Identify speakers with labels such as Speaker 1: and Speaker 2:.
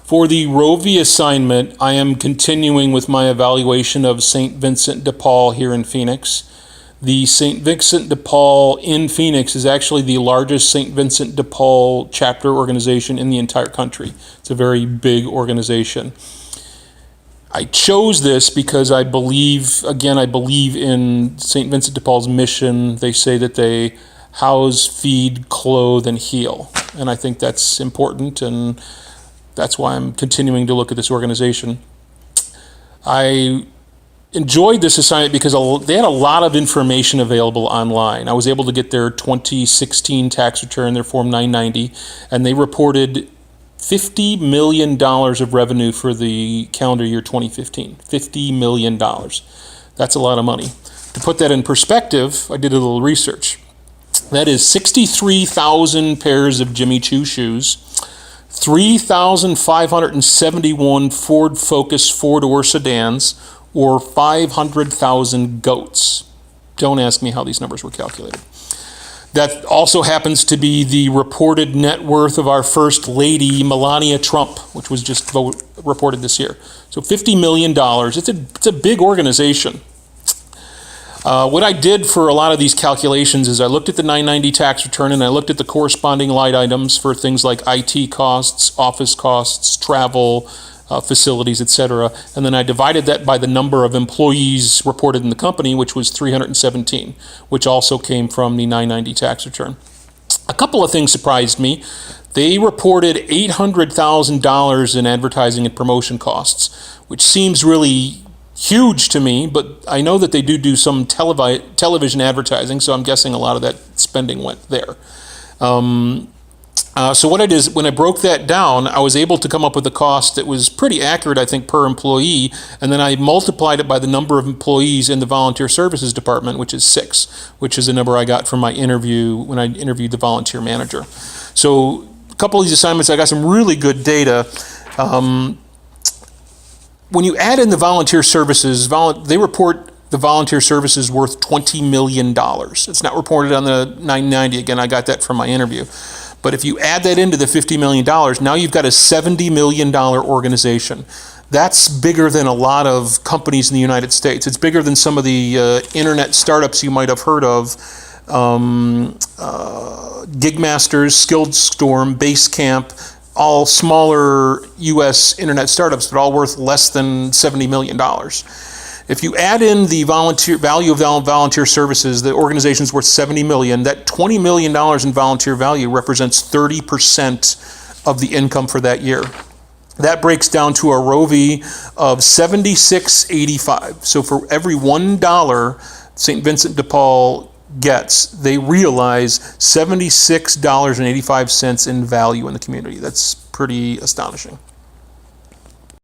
Speaker 1: For the ROVI assignment, I am continuing with my evaluation of St. Vincent de Paul here in Phoenix. The St. Vincent de Paul in Phoenix is actually the largest St. Vincent de Paul chapter organization in the entire country. It's a very big organization. I chose this because I believe in St. Vincent de Paul's mission. They say that they house, feed, clothe, and heal. And I think that's important, and that's why I'm continuing to look at this organization. I enjoyed this assignment because they had a lot of information available online. I was able to get their 2016 tax return, their Form 990, and they reported $50 million of revenue for the calendar year 2015. $50 million. That's a lot of money. To put that in perspective, I did a little research. That is 63,000 pairs of Jimmy Choo shoes, 3,571 Ford Focus four-door sedans, or 500,000 goats. Don't ask me how these numbers were calculated. That also happens to be the reported net worth of our First Lady, Melania Trump, which was just reported this year. So $50 million. It's a big organization. What I did for a lot of these calculations is I looked at the 990 tax return and I looked at the corresponding line items for things like IT costs, office costs, travel, facilities, etc. And then I divided that by the number of employees reported in the company, which was 317, which also came from the 990 tax return. A couple of things surprised me. They reported $800,000 in advertising and promotion costs, which seems really huge to me, but I know that they do some television advertising, so I'm guessing a lot of that spending went there. So what I did is, when I broke that down, I was able to come up with a cost that was pretty accurate, I think, per employee, and then I multiplied it by the number of employees in the volunteer services department, which is 6, which is a number I got from my interview when I interviewed the volunteer manager. So a couple of these assignments, I got some really good data. When you add in the volunteer services, they report the volunteer services worth $20 million. It's not reported on the 990. Again, I got that from my interview. But if you add that into the $50 million, now you've got a $70 million organization. That's bigger than a lot of companies in the United States. It's bigger than some of the internet startups you might have heard of. Gigmasters, SkilledStorm, Basecamp, all smaller U.S. internet startups, but all worth less than $70 million. If you add in the value of volunteer services, the organization's worth $70 million. That $20 million in volunteer value represents 30% of the income for that year. That breaks down to a ROVI of $76.85. So for every $1 St. Vincent de Paul gets, they realize $76.85 in value in the community. That's pretty astonishing.